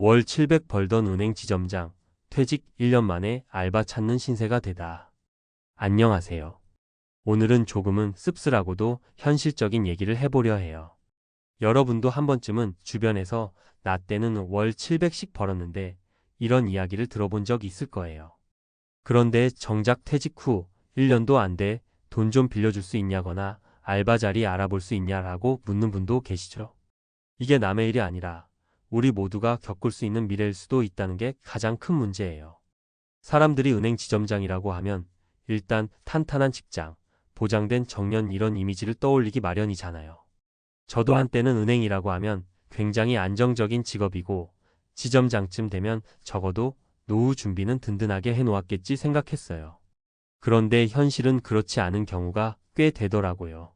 월 700 벌던 은행 지점장, 퇴직 1년 만에 알바 찾는 신세가 되다. 안녕하세요. 오늘은 조금은 씁쓸하고도 현실적인 얘기를 해보려 해요. 여러분도 한 번쯤은 주변에서 나 때는 월 700씩 벌었는데 이런 이야기를 들어본 적 있을 거예요. 그런데 정작 퇴직 후 1년도 안 돼 돈 좀 빌려줄 수 있냐거나 알바 자리 알아볼 수 있냐라고 묻는 분도 계시죠. 이게 남의 일이 아니라 우리 모두가 겪을 수 있는 미래일 수도 있다는 게 가장 큰 문제예요. 사람들이 은행 지점장이라고 하면 일단 탄탄한 직장, 보장된 정년 이런 이미지를 떠올리기 마련이잖아요. 저도 한때는 은행이라고 하면 굉장히 안정적인 직업이고 지점장쯤 되면 적어도 노후 준비는 든든하게 해놓았겠지 생각했어요. 그런데 현실은 그렇지 않은 경우가 꽤 되더라고요.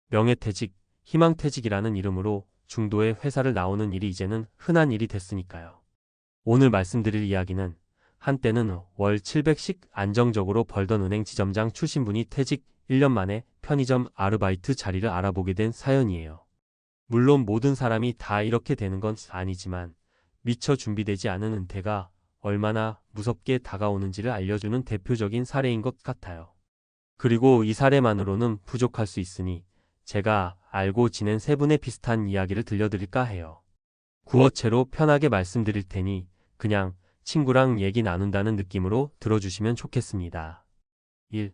명예퇴직, 희망퇴직이라는 이름으로 중도의 회사를 나오는 일이 이제는 흔한 일이 됐으니까요. 오늘 말씀드릴 이야기는 한때는 월 700씩 안정적으로 벌던 은행 지점장 출신분이 퇴직 1년 만에 편의점 아르바이트 자리를 알아보게 된 사연이에요. 물론 모든 사람이 다 이렇게 되는 건 아니지만 미처 준비되지 않은 은퇴가 얼마나 무섭게 다가오는지를 알려주는 대표적인 사례인 것 같아요. 그리고 이 사례만으로는 부족할 수 있으니 제가 알고 지낸 세 분의 비슷한 이야기를 들려드릴까 해요. 구어체로 편하게 말씀드릴 테니 그냥 친구랑 얘기 나눈다는 느낌으로 들어주시면 좋겠습니다. 1.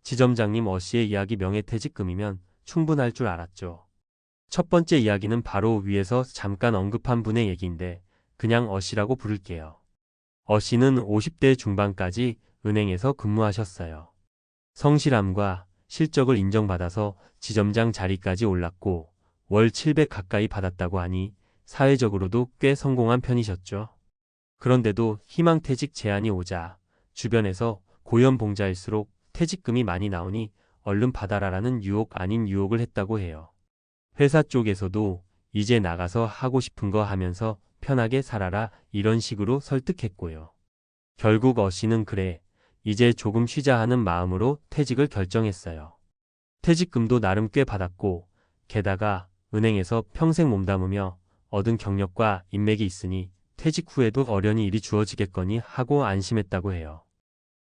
지점장님 어씨의 이야기 명예퇴직금이면 충분할 줄 알았죠. 첫 번째 이야기는 바로 위에서 잠깐 언급한 분의 얘기인데 그냥 어씨라고 부를게요. 어씨는 50대 중반까지 은행에서 근무하셨어요. 성실함과 실적을 인정받아서 지점장 자리까지 올랐고 월 700 가까이 받았다고 하니 사회적으로도 꽤 성공한 편이셨죠. 그런데도 희망퇴직 제안이 오자 주변에서 고연봉자일수록 퇴직금이 많이 나오니 얼른 받아라라는 유혹 아닌 유혹을 했다고 해요. 회사 쪽에서도 이제 나가서 하고 싶은 거 하면서 편하게 살아라 이런 식으로 설득했고요. 결국 어씨는 그래 이제 조금 쉬자 하는 마음으로 퇴직을 결정했어요. 퇴직금도 나름 꽤 받았고 게다가 은행에서 평생 몸담으며 얻은 경력과 인맥이 있으니 퇴직 후에도 어련히 일이 주어지겠거니 하고 안심했다고 해요.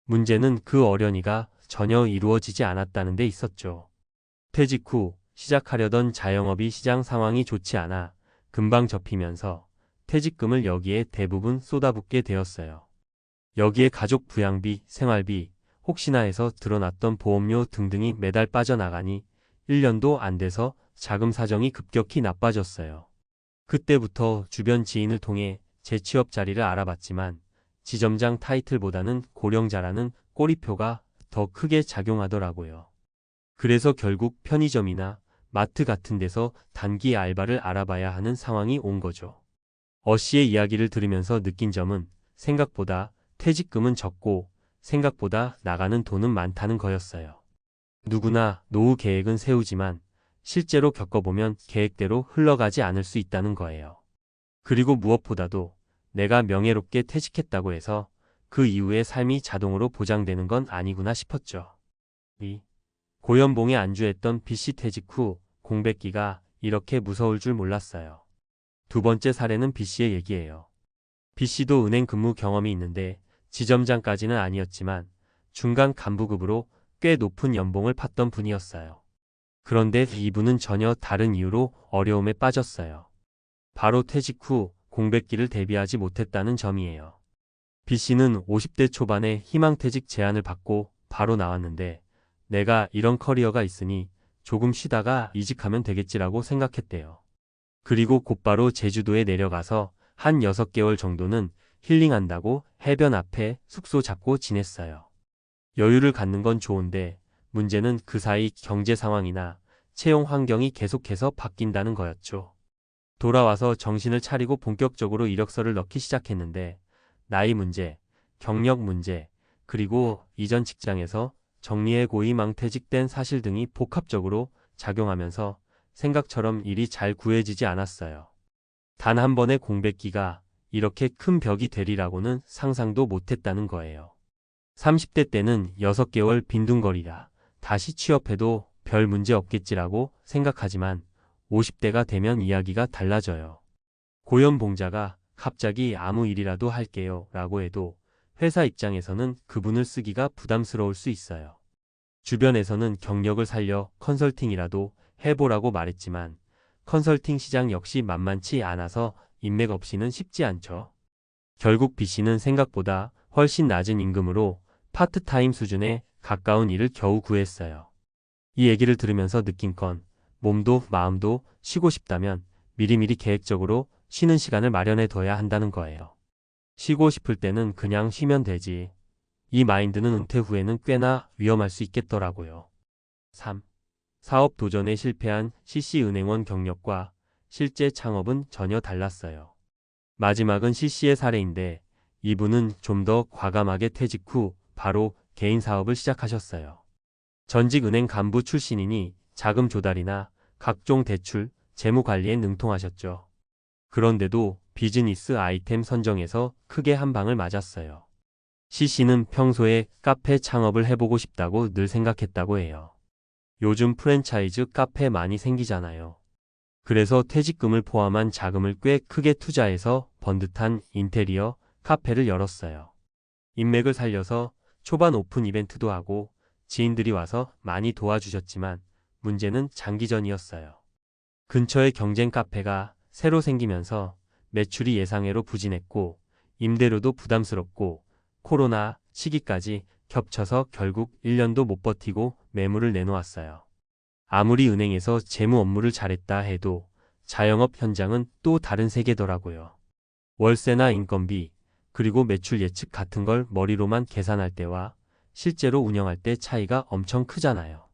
문제는 그 어련히가 전혀 이루어지지 않았다는 데 있었죠. 퇴직 후 시작하려던 자영업이 시장 상황이 좋지 않아 금방 접히면서 퇴직금을 여기에 대부분 쏟아붓게 되었어요. 여기에 가족 부양비, 생활비, 혹시나 해서 드러났던 보험료 등등이 매달 빠져나가니 1년도 안 돼서 자금 사정이 급격히 나빠졌어요. 그때부터 주변 지인을 통해 재취업 자리를 알아봤지만 지점장 타이틀보다는 고령자라는 꼬리표가 더 크게 작용하더라고요. 그래서 결국 편의점이나 마트 같은 데서 단기 알바를 알아봐야 하는 상황이 온 거죠. 어씨의 이야기를 들으면서 느낀 점은 생각보다 퇴직금은 적고 생각보다 나가는 돈은 많다는 거였어요. 누구나 노후 계획은 세우지만 실제로 겪어보면 계획대로 흘러가지 않을 수 있다는 거예요. 그리고 무엇보다도 내가 명예롭게 퇴직했다고 해서 그 이후의 삶이 자동으로 보장되는 건 아니구나 싶었죠. 2. 고연봉에 안주했던 B씨 퇴직 후 공백기가 이렇게 무서울 줄 몰랐어요. 두 번째 사례는 B씨의 얘기예요. B씨도 은행 근무 경험이 있는데 지점장까지는 아니었지만 중간 간부급으로 꽤 높은 연봉을 팠던 분이었어요. 그런데 이분은 전혀 다른 이유로 어려움에 빠졌어요. 바로 퇴직 후 공백기를 대비하지 못했다는 점이에요. B씨는 50대 초반에 희망퇴직 제안을 받고 바로 나왔는데 내가 이런 커리어가 있으니 조금 쉬다가 이직하면 되겠지라고 생각했대요. 그리고 곧바로 제주도에 내려가서 한 6개월 정도는 힐링한다고 해변 앞에 숙소 잡고 지냈어요. 여유를 갖는 건 좋은데 문제는 그 사이 경제 상황이나 채용 환경이 계속해서 바뀐다는 거였죠. 돌아와서 정신을 차리고 본격적으로 이력서를 넣기 시작했는데 나이 문제, 경력 문제, 그리고 이전 직장에서 정리해고이 희망퇴직된 사실 등이 복합적으로 작용하면서 생각처럼 일이 잘 구해지지 않았어요. 단 한 번의 공백기가 이렇게 큰 벽이 되리라고는 상상도 못했다는 거예요. 30대 때는 6개월 빈둥거리다 다시 취업해도 별 문제 없겠지라고 생각하지만 50대가 되면 이야기가 달라져요. 고연봉자가 갑자기 아무 일이라도 할게요 라고 해도 회사 입장에서는 그분을 쓰기가 부담스러울 수 있어요. 주변에서는 경력을 살려 컨설팅이라도 해보라고 말했지만 컨설팅 시장 역시 만만치 않아서 인맥 없이는 쉽지 않죠. 결국 B씨는 생각보다 훨씬 낮은 임금으로 파트타임 수준에 가까운 일을 겨우 구했어요. 이 얘기를 들으면서 느낀 건 몸도 마음도 쉬고 싶다면 미리미리 계획적으로 쉬는 시간을 마련해 둬야 한다는 거예요. 쉬고 싶을 때는 그냥 쉬면 되지. 이 마인드는 은퇴 후에는 꽤나 위험할 수 있겠더라고요. 3. 사업 도전에 실패한 CC은행원 경력과 실제 창업은 전혀 달랐어요. 마지막은 CC의 사례인데 이분은 좀 더 과감하게 퇴직 후 바로 개인 사업을 시작하셨어요. 전직 은행 간부 출신이니 자금 조달이나 각종 대출, 재무 관리에 능통하셨죠. 그런데도 비즈니스 아이템 선정에서 크게 한 방을 맞았어요. CC는 평소에 카페 창업을 해보고 싶다고 늘 생각했다고 해요. 요즘 프랜차이즈 카페 많이 생기잖아요. 그래서 퇴직금을 포함한 자금을 꽤 크게 투자해서 번듯한 인테리어 카페를 열었어요. 인맥을 살려서 초반 오픈 이벤트도 하고 지인들이 와서 많이 도와주셨지만 문제는 장기전이었어요. 근처에 경쟁 카페가 새로 생기면서 매출이 예상외로 부진했고 임대료도 부담스럽고 코로나 시기까지 겹쳐서 결국 1년도 못 버티고 매물을 내놓았어요. 아무리 은행에서 재무 업무를 잘했다 해도 자영업 현장은 또 다른 세계더라고요. 월세나 인건비, 그리고 매출 예측 같은 걸 머리로만 계산할 때와 실제로 운영할 때 차이가 엄청 크잖아요.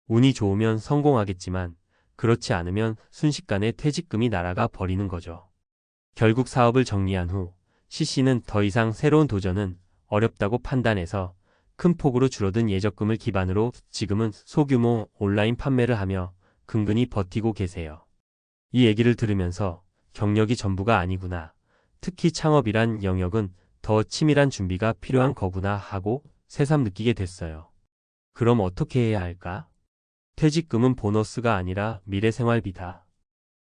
운이 좋으면 성공하겠지만 그렇지 않으면 순식간에 퇴직금이 날아가 버리는 거죠. 결국 사업을 정리한 후 CC는 더 이상 새로운 도전은 어렵다고 판단해서 큰 폭으로 줄어든 예적금을 기반으로 지금은 소규모 온라인 판매를 하며 근근히 버티고 계세요. 이 얘기를 들으면서 경력이 전부가 아니구나. 특히 창업이란 영역은 더 치밀한 준비가 필요한 거구나 하고 새삼 느끼게 됐어요. 그럼 어떻게 해야 할까? 퇴직금은 보너스가 아니라 미래생활비다.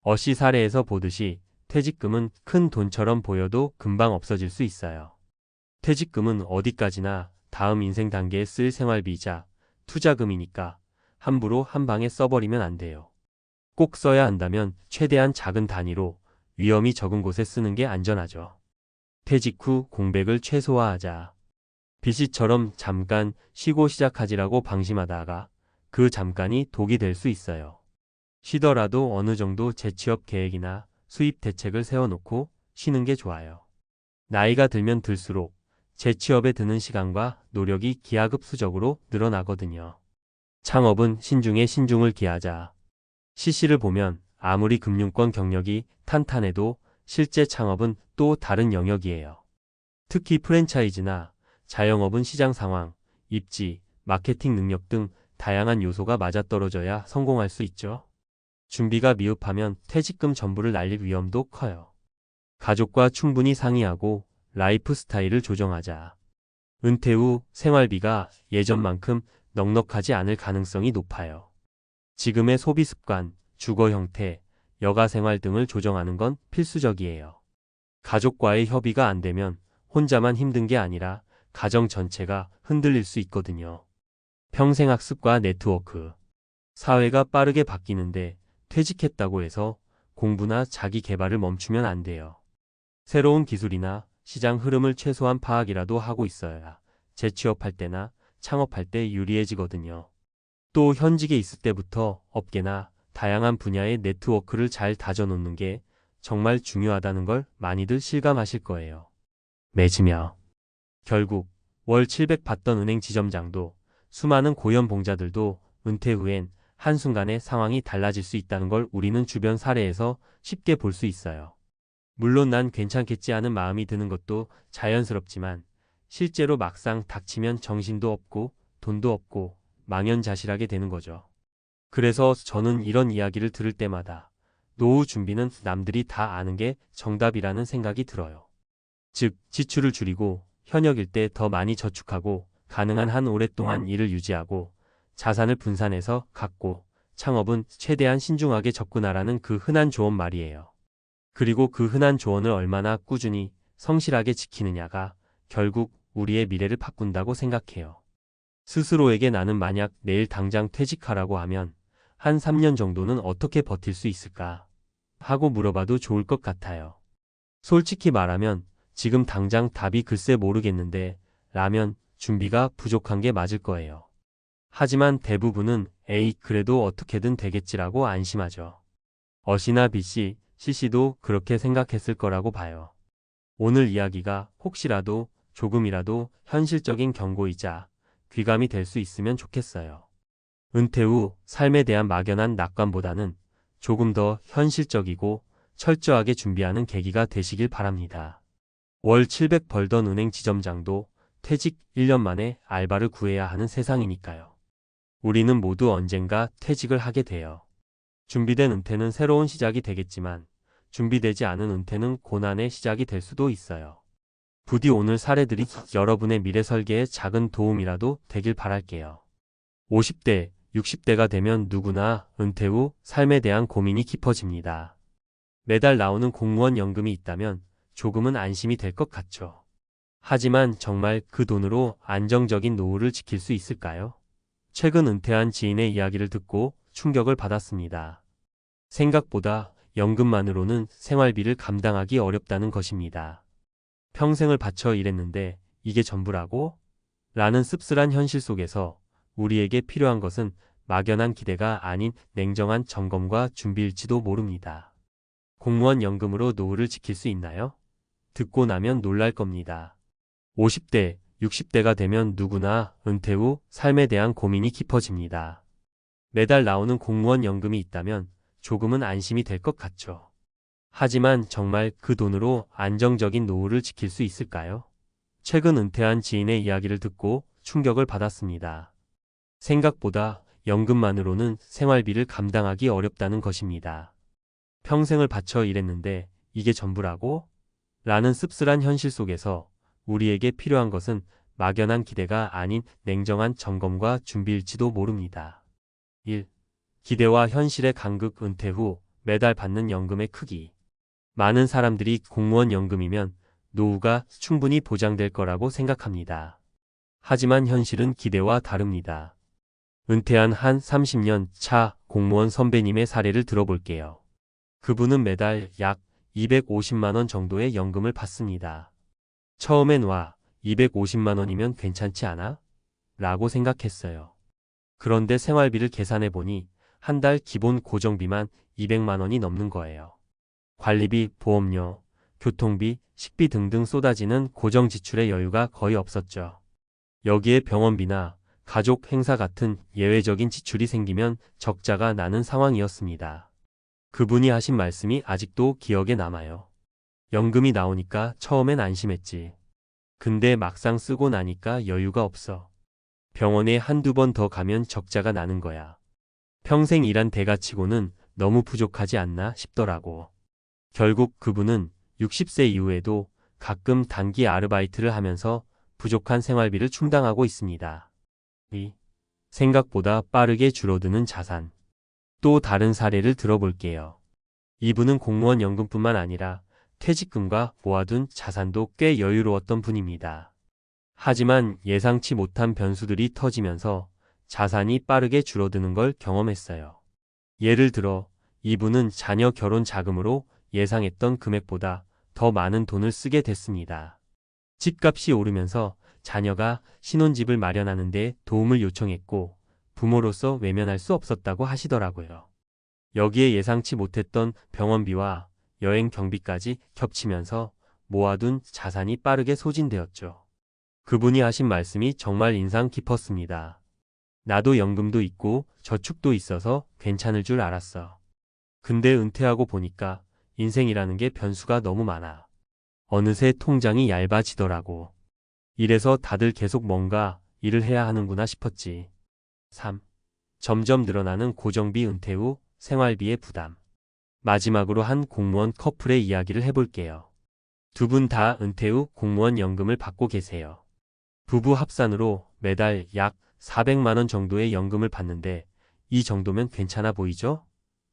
어시 사례에서 보듯이 퇴직금은 큰 돈처럼 보여도 금방 없어질 수 있어요. 퇴직금은 어디까지나 다음 인생 단계에 쓸 생활비이자 투자금이니까 함부로 한 방에 써버리면 안 돼요. 꼭 써야 한다면 최대한 작은 단위로 위험이 적은 곳에 쓰는 게 안전하죠. 퇴직 후 공백을 최소화하자. B씨처럼 잠깐 쉬고 시작하지라고 방심하다가 그 잠깐이 독이 될 수 있어요. 쉬더라도 어느 정도 재취업 계획이나 수입 대책을 세워놓고 쉬는 게 좋아요. 나이가 들면 들수록 재취업에 드는 시간과 노력이 기하급수적으로 늘어나거든요. 창업은 신중에 신중을 기하자. CC를 보면 아무리 금융권 경력이 탄탄해도 실제 창업은 또 다른 영역이에요. 특히 프랜차이즈나 자영업은 시장 상황, 입지, 마케팅 능력 등 다양한 요소가 맞아떨어져야 성공할 수 있죠. 준비가 미흡하면 퇴직금 전부를 날릴 위험도 커요. 가족과 충분히 상의하고 라이프 스타일을 조정하자. 은퇴 후 생활비가 예전만큼 넉넉하지 않을 가능성이 높아요. 지금의 소비 습관, 주거 형태, 여가 생활 등을 조정하는 건 필수적이에요. 가족과의 협의가 안 되면 혼자만 힘든 게 아니라 가정 전체가 흔들릴 수 있거든요. 평생 학습과 네트워크. 사회가 빠르게 바뀌는데 퇴직했다고 해서 공부나 자기 개발을 멈추면 안 돼요. 새로운 기술이나 시장 흐름을 최소한 파악이라도 하고 있어야 재취업할 때나 창업할 때 유리해지거든요. 또 현직에 있을 때부터 업계나 다양한 분야의 네트워크를 잘 다져놓는 게 정말 중요하다는 걸 많이들 실감하실 거예요. 맺으며 결국 월 700 받던 은행 지점장도 수많은 고연봉자들도 은퇴 후엔 한순간에 상황이 달라질 수 있다는 걸 우리는 주변 사례에서 쉽게 볼 수 있어요. 물론 난 괜찮겠지 하는 마음이 드는 것도 자연스럽지만 실제로 막상 닥치면 정신도 없고 돈도 없고 망연자실하게 되는 거죠. 그래서 저는 이런 이야기를 들을 때마다 노후 준비는 남들이 다 아는 게 정답이라는 생각이 들어요. 즉, 지출을 줄이고 현역일 때 더 많이 저축하고 가능한 한 오랫동안 일을 유지하고 자산을 분산해서 갖고 창업은 최대한 신중하게 접근하라는 그 흔한 조언 말이에요. 그리고 그 흔한 조언을 얼마나 꾸준히 성실하게 지키느냐가 결국 우리의 미래를 바꾼다고 생각해요. 스스로에게 나는 만약 내일 당장 퇴직하라고 하면 한 3년 정도는 어떻게 버틸 수 있을까 하고 물어봐도 좋을 것 같아요. 솔직히 말하면 지금 당장 답이 글쎄 모르겠는데 라면 준비가 부족한 게 맞을 거예요. 하지만 대부분은 에이 그래도 어떻게든 되겠지라고 안심하죠. 어시나 B씨, C씨도 그렇게 생각했을 거라고 봐요. 오늘 이야기가 혹시라도 조금이라도 현실적인 경고이자 귀감이 될 수 있으면 좋겠어요. 은퇴 후 삶에 대한 막연한 낙관보다는 조금 더 현실적이고 철저하게 준비하는 계기가 되시길 바랍니다. 월 700 벌던 은행 지점장도 퇴직 1년 만에 알바를 구해야 하는 세상이니까요. 우리는 모두 언젠가 퇴직을 하게 돼요. 준비된 은퇴는 새로운 시작이 되겠지만 준비되지 않은 은퇴는 고난의 시작이 될 수도 있어요. 부디 오늘 사례들이 여러분의 미래 설계에 작은 도움이라도 되길 바랄게요. 50대, 60대가 되면 누구나 은퇴 후 삶에 대한 고민이 깊어집니다. 매달 나오는 공무원 연금이 있다면 조금은 안심이 될 것 같죠. 하지만 정말 그 돈으로 안정적인 노후를 지킬 수 있을까요? 최근 은퇴한 지인의 이야기를 듣고 충격을 받았습니다. 생각보다 연금만으로는 생활비를 감당하기 어렵다는 것입니다. 평생을 바쳐 일했는데 이게 전부라고? 라는 씁쓸한 현실 속에서 우리에게 필요한 것은 막연한 기대가 아닌 냉정한 점검과 준비일지도 모릅니다. 공무원 연금으로 노후를 지킬 수 있나요? 듣고 나면 놀랄 겁니다. 50대, 60대가 되면 누구나 은퇴 후 삶에 대한 고민이 깊어집니다. 매달 나오는 공무원 연금이 있다면 조금은 안심이 될 것 같죠. 하지만 정말 그 돈으로 안정적인 노후를 지킬 수 있을까요? 최근 은퇴한 지인의 이야기를 듣고 충격을 받았습니다. 생각보다 연금만으로는 생활비를 감당하기 어렵다는 것입니다. 평생을 바쳐 일했는데 이게 전부라고? 라는 씁쓸한 현실 속에서 우리에게 필요한 것은 막연한 기대가 아닌 냉정한 점검과 준비일지도 모릅니다. 1. 기대와 현실의 간극. 은퇴 후 매달 받는 연금의 크기. 많은 사람들이 공무원 연금이면 노후가 충분히 보장될 거라고 생각합니다. 하지만 현실은 기대와 다릅니다. 은퇴한 한 30년 차 공무원 선배님의 사례를 들어볼게요. 그분은 매달 약 250만 원 정도의 연금을 받습니다. 처음엔 250만 원이면 괜찮지 않아? 라고 생각했어요. 그런데 생활비를 계산해 보니 한 달 기본 고정비만 200만 원이 넘는 거예요. 관리비, 보험료, 교통비, 식비 등등 쏟아지는 고정 지출의 여유가 거의 없었죠. 여기에 병원비나 가족 행사 같은 예외적인 지출이 생기면 적자가 나는 상황이었습니다. 그분이 하신 말씀이 아직도 기억에 남아요. 연금이 나오니까 처음엔 안심했지. 근데 막상 쓰고 나니까 여유가 없어. 병원에 한두 번 더 가면 적자가 나는 거야. 평생 일한 대가치고는 너무 부족하지 않나 싶더라고. 결국 그분은 60세 이후에도 가끔 단기 아르바이트를 하면서 부족한 생활비를 충당하고 있습니다. 생각보다 빠르게 줄어드는 자산. 또 다른 사례를 들어볼게요. 이분은 공무원 연금뿐만 아니라 퇴직금과 모아둔 자산도 꽤 여유로웠던 분입니다. 하지만 예상치 못한 변수들이 터지면서 자산이 빠르게 줄어드는 걸 경험했어요. 예를 들어 이분은 자녀 결혼 자금으로 예상했던 금액보다 더 많은 돈을 쓰게 됐습니다. 집값이 오르면서 자녀가 신혼집을 마련하는 데 도움을 요청했고 부모로서 외면할 수 없었다고 하시더라고요. 여기에 예상치 못했던 병원비와 여행 경비까지 겹치면서 모아둔 자산이 빠르게 소진되었죠. 그분이 하신 말씀이 정말 인상 깊었습니다. 나도 연금도 있고 저축도 있어서 괜찮을 줄 알았어. 근데 은퇴하고 보니까 인생이라는 게 변수가 너무 많아. 어느새 통장이 얇아지더라고. 이래서 다들 계속 뭔가 일을 해야 하는구나 싶었지. 3. 점점 늘어나는 고정비. 은퇴 후 생활비의 부담. 마지막으로 한 공무원 커플의 이야기를 해볼게요. 두 분 다 은퇴 후 공무원 연금을 받고 계세요. 부부 합산으로 매달 약 400만 원 정도의 연금을 받는데 이 정도면 괜찮아 보이죠?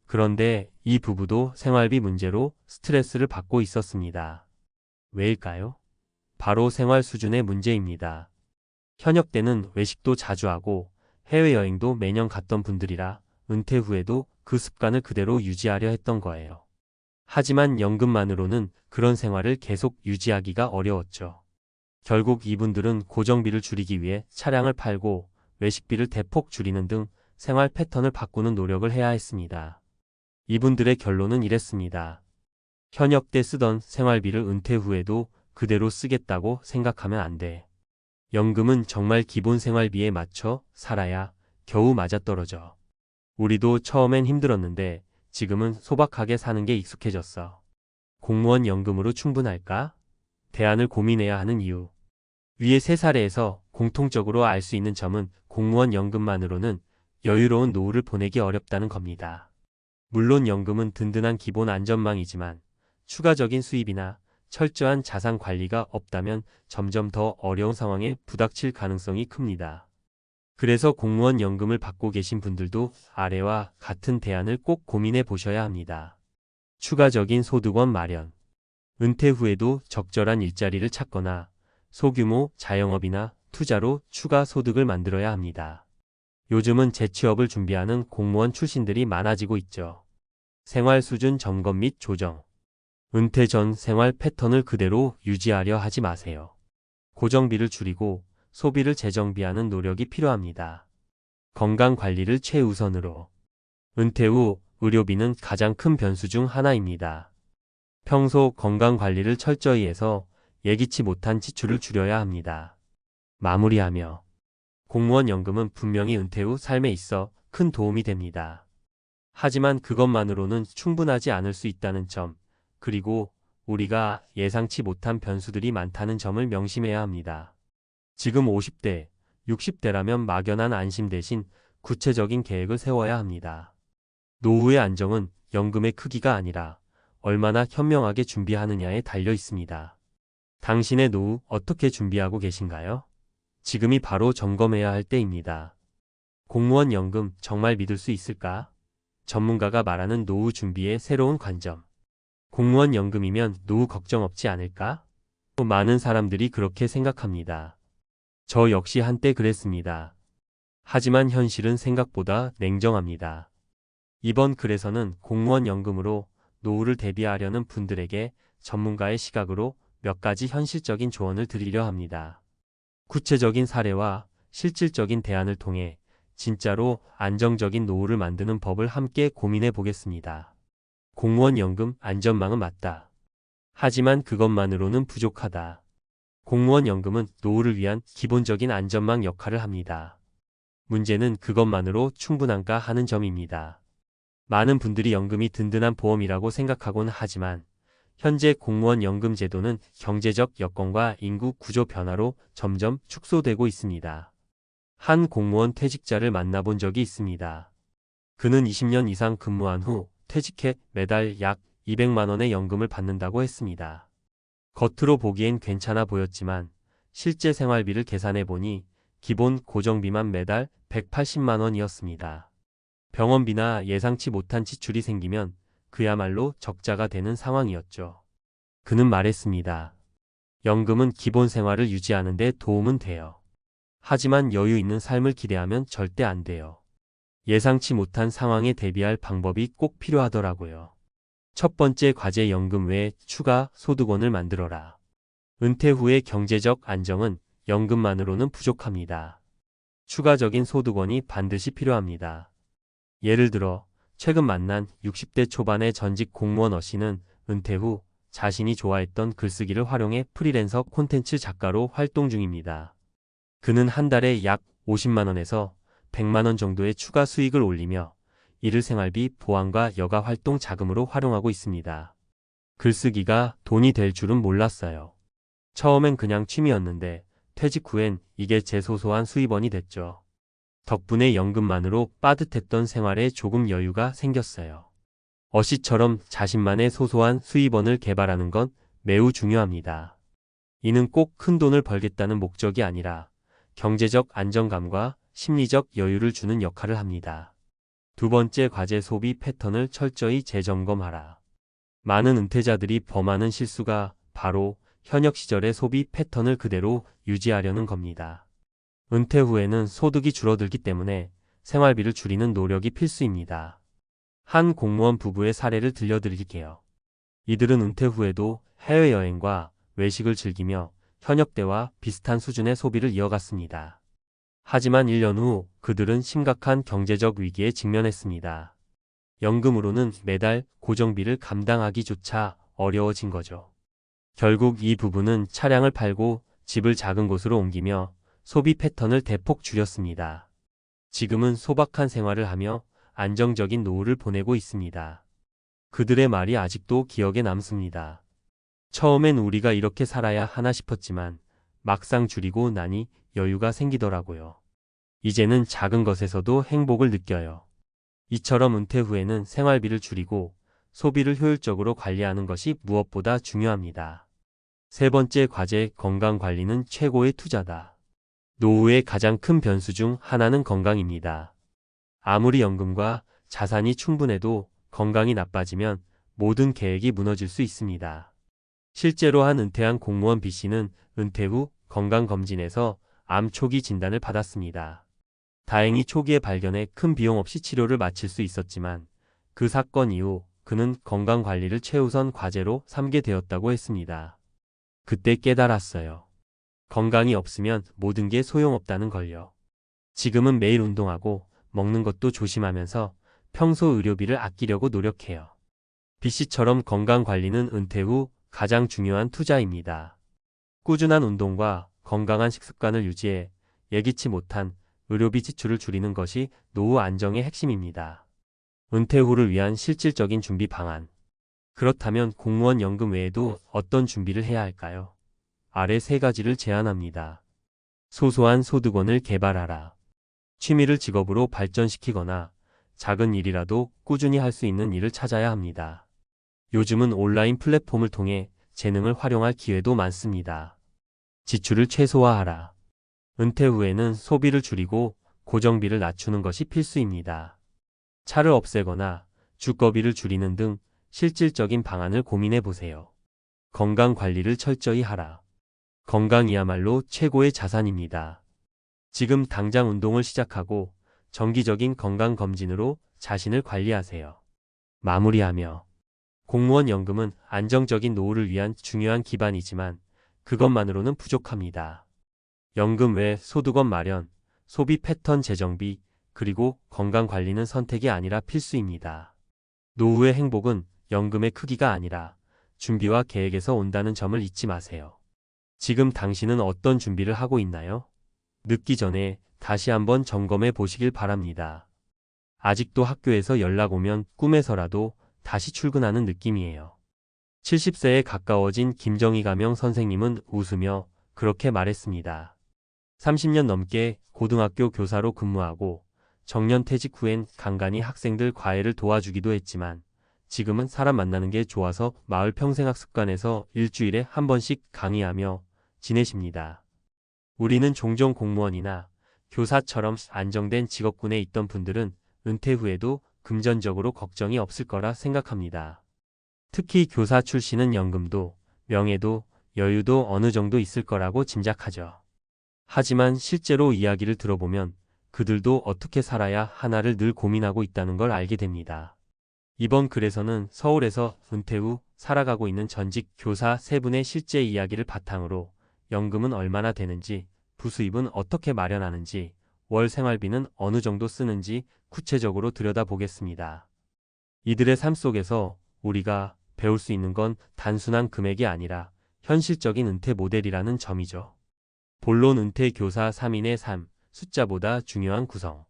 그런데 이 부부도 생활비 문제로 스트레스를 받고 있었습니다. 왜일까요? 바로 생활 수준의 문제입니다. 현역 때는 외식도 자주 하고 해외여행도 매년 갔던 분들이라 은퇴 후에도 그 습관을 그대로 유지하려 했던 거예요. 하지만 연금만으로는 그런 생활을 계속 유지하기가 어려웠죠. 결국 이분들은 고정비를 줄이기 위해 차량을 팔고 외식비를 대폭 줄이는 등 생활 패턴을 바꾸는 노력을 해야 했습니다. 이분들의 결론은 이랬습니다. 현역 때 쓰던 생활비를 은퇴 후에도 그대로 쓰겠다고 생각하면 안 돼. 연금은 정말 기본 생활비에 맞춰 살아야 겨우 맞아떨어져. 우리도 처음엔 힘들었는데 지금은 소박하게 사는 게 익숙해졌어. 공무원 연금으로 충분할까? 대안을 고민해야 하는 이유. 위의 세 사례에서 공통적으로 알 수 있는 점은 공무원 연금만으로는 여유로운 노후를 보내기 어렵다는 겁니다. 물론 연금은 든든한 기본 안전망이지만 추가적인 수입이나 철저한 자산 관리가 없다면 점점 더 어려운 상황에 부닥칠 가능성이 큽니다. 그래서 공무원 연금을 받고 계신 분들도 아래와 같은 대안을 꼭 고민해 보셔야 합니다. 추가적인 소득원 마련. 은퇴 후에도 적절한 일자리를 찾거나 소규모 자영업이나 투자로 추가 소득을 만들어야 합니다. 요즘은 재취업을 준비하는 공무원 출신들이 많아지고 있죠. 생활 수준 점검 및 조정. 은퇴 전 생활 패턴을 그대로 유지하려 하지 마세요. 고정비를 줄이고 소비를 재정비하는 노력이 필요합니다. 건강 관리를 최우선으로. 은퇴 후 의료비는 가장 큰 변수 중 하나입니다. 평소 건강 관리를 철저히 해서 예기치 못한 지출을 줄여야 합니다. 마무리하며 공무원 연금은 분명히 은퇴 후 삶에 있어 큰 도움이 됩니다. 하지만 그것만으로는 충분하지 않을 수 있다는 점, 그리고 우리가 예상치 못한 변수들이 많다는 점을 명심해야 합니다. 지금 50대, 60대라면 막연한 안심 대신 구체적인 계획을 세워야 합니다. 노후의 안정은 연금의 크기가 아니라 얼마나 현명하게 준비하느냐에 달려 있습니다. 당신의 노후 어떻게 준비하고 계신가요? 지금이 바로 점검해야 할 때입니다. 공무원 연금 정말 믿을 수 있을까? 전문가가 말하는 노후 준비의 새로운 관점. 공무원 연금이면 노후 걱정 없지 않을까? 많은 사람들이 그렇게 생각합니다. 저 역시 한때 그랬습니다. 하지만 현실은 생각보다 냉정합니다. 이번 글에서는 공무원 연금으로 노후를 대비하려는 분들에게 전문가의 시각으로 몇 가지 현실적인 조언을 드리려 합니다. 구체적인 사례와 실질적인 대안을 통해 진짜로 안정적인 노후를 만드는 법을 함께 고민해 보겠습니다. 공무원 연금 안전망은 맞다. 하지만 그것만으로는 부족하다. 공무원 연금은 노후를 위한 기본적인 안전망 역할을 합니다. 문제는 그것만으로 충분한가 하는 점입니다. 많은 분들이 연금이 든든한 보험이라고 생각하곤 하지만 현재 공무원 연금 제도는 경제적 여건과 인구 구조 변화로 점점 축소되고 있습니다. 한 공무원 퇴직자를 만나본 적이 있습니다. 그는 20년 이상 근무한 후 퇴직해 매달 약 200만 원의 연금을 받는다고 했습니다. 겉으로 보기엔 괜찮아 보였지만 실제 생활비를 계산해 보니 기본 고정비만 매달 180만 원이었습니다. 병원비나 예상치 못한 지출이 생기면 그야말로 적자가 되는 상황이었죠. 그는 말했습니다. 연금은 기본 생활을 유지하는 데 도움은 돼요. 하지만 여유 있는 삶을 기대하면 절대 안 돼요. 예상치 못한 상황에 대비할 방법이 꼭 필요하더라고요. 첫 번째 과제 연금 외에 추가 소득원을 만들어라. 은퇴 후의 경제적 안정은 연금만으로는 부족합니다. 추가적인 소득원이 반드시 필요합니다. 예를 들어 최근 만난 60대 초반의 전직 공무원 어씨는 은퇴 후 자신이 좋아했던 글쓰기를 활용해 프리랜서 콘텐츠 작가로 활동 중입니다. 그는 한 달에 약 50만 원에서 100만 원 정도의 추가 수익을 올리며 이를 생활비, 보안과 여가 활동 자금으로 활용하고 있습니다. 글쓰기가 돈이 될 줄은 몰랐어요. 처음엔 그냥 취미였는데 퇴직 후엔 이게 제 소소한 수입원이 됐죠. 덕분에 연금만으로 빠듯했던 생활에 조금 여유가 생겼어요. 어씨처럼 자신만의 소소한 수입원을 개발하는 건 매우 중요합니다. 이는 꼭 큰 돈을 벌겠다는 목적이 아니라 경제적 안정감과 심리적 여유를 주는 역할을 합니다. 두 번째 과제 소비 패턴을 철저히 재점검하라. 많은 은퇴자들이 범하는 실수가 바로 현역 시절의 소비 패턴을 그대로 유지하려는 겁니다. 은퇴 후에는 소득이 줄어들기 때문에 생활비를 줄이는 노력이 필수입니다. 한 공무원 부부의 사례를 들려드릴게요. 이들은 은퇴 후에도 해외여행과 외식을 즐기며 현역 때와 비슷한 수준의 소비를 이어갔습니다. 하지만 1년 후 그들은 심각한 경제적 위기에 직면했습니다. 연금으로는 매달 고정비를 감당하기조차 어려워진 거죠. 결국 이 부부는 차량을 팔고 집을 작은 곳으로 옮기며 소비 패턴을 대폭 줄였습니다. 지금은 소박한 생활을 하며 안정적인 노후를 보내고 있습니다. 그들의 말이 아직도 기억에 남습니다. 처음엔 우리가 이렇게 살아야 하나 싶었지만 막상 줄이고 나니 여유가 생기더라고요. 이제는 작은 것에서도 행복을 느껴요. 이처럼 은퇴 후에는 생활비를 줄이고 소비를 효율적으로 관리하는 것이 무엇보다 중요합니다. 세 번째 과제, 건강 관리는 최고의 투자다. 노후의 가장 큰 변수 중 하나는 건강입니다. 아무리 연금과 자산이 충분해도 건강이 나빠지면 모든 계획이 무너질 수 있습니다. 실제로 한 은퇴한 공무원 B씨는 은퇴 후 건강검진에서 암 초기 진단을 받았습니다. 다행히 초기에 발견해 큰 비용 없이 치료를 마칠 수 있었지만 그 사건 이후 그는 건강관리를 최우선 과제로 삼게 되었다고 했습니다. 그때 깨달았어요. 건강이 없으면 모든 게 소용없다는 걸요. 지금은 매일 운동하고 먹는 것도 조심하면서 평소 의료비를 아끼려고 노력해요. B씨처럼 건강관리는 은퇴 후 가장 중요한 투자입니다. 꾸준한 운동과 건강한 식습관을 유지해 예기치 못한 의료비 지출을 줄이는 것이 노후 안정의 핵심입니다. 은퇴 후를 위한 실질적인 준비 방안. 그렇다면 공무원 연금 외에도 어떤 준비를 해야 할까요? 아래 세 가지를 제안합니다. 소소한 소득원을 개발하라. 취미를 직업으로 발전시키거나 작은 일이라도 꾸준히 할 수 있는 일을 찾아야 합니다. 요즘은 온라인 플랫폼을 통해 재능을 활용할 기회도 많습니다. 지출을 최소화하라. 은퇴 후에는 소비를 줄이고 고정비를 낮추는 것이 필수입니다. 차를 없애거나 주거비를 줄이는 등 실질적인 방안을 고민해 보세요. 건강 관리를 철저히 하라. 건강이야말로 최고의 자산입니다. 지금 당장 운동을 시작하고 정기적인 건강검진으로 자신을 관리하세요. 마무리하며 공무원 연금은 안정적인 노후를 위한 중요한 기반이지만 그것만으로는 부족합니다. 연금 외 소득원 마련, 소비 패턴 재정비, 그리고 건강관리는 선택이 아니라 필수입니다. 노후의 행복은 연금의 크기가 아니라 준비와 계획에서 온다는 점을 잊지 마세요. 지금 당신은 어떤 준비를 하고 있나요? 늦기 전에 다시 한번 점검해 보시길 바랍니다. 아직도 학교에서 연락 오면 꿈에서라도 다시 출근하는 느낌이에요. 70세에 가까워진 김정희 가명 선생님은 웃으며 그렇게 말했습니다. 30년 넘게 고등학교 교사로 근무하고 정년 퇴직 후엔 간간히 학생들 과외를 도와주기도 했지만 지금은 사람 만나는 게 좋아서 마을 평생학습관에서 일주일에 한 번씩 강의하며 지내십니다. 우리는 종종 공무원이나 교사처럼 안정된 직업군에 있던 분들은 은퇴 후에도 금전적으로 걱정이 없을 거라 생각합니다. 특히 교사 출신은 연금도, 명예도, 여유도 어느 정도 있을 거라고 짐작하죠. 하지만 실제로 이야기를 들어보면 그들도 어떻게 살아야 하나를 늘 고민하고 있다는 걸 알게 됩니다. 이번 글에서는 서울에서 은퇴 후 살아가고 있는 전직 교사 세 분의 실제 이야기를 바탕으로 연금은 얼마나 되는지, 부수입은 어떻게 마련하는지, 월 생활비는 어느 정도 쓰는지 구체적으로 들여다보겠습니다. 이들의 삶 속에서 우리가 배울 수 있는 건 단순한 금액이 아니라 현실적인 은퇴 모델이라는 점이죠. 본론 은퇴 교사 3인의 삶, 숫자보다 중요한 구성.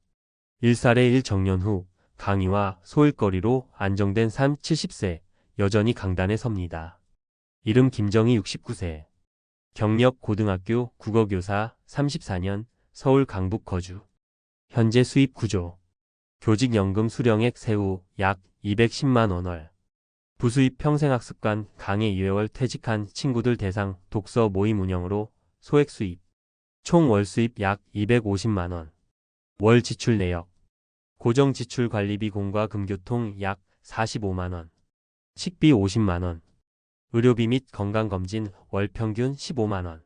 1살의 1 정년 후 강의와 소일거리로 안정된 삶 70세, 여전히 강단에 섭니다. 이름 김정희 69세. 경력 고등학교 국어교사 34년, 서울 강북 거주. 현재 수입 구조. 교직연금 수령액 세후 약 210만 원 월. 부수입 평생학습관 강의 2회월 퇴직한 친구들 대상 독서 모임 운영으로 소액 수입. 총 월 수입 약 250만 원. 월 지출 내역. 고정 지출 관리비 공과 금교통 약 45만원, 식비 50만원, 의료비 및 건강검진 월 평균 15만원,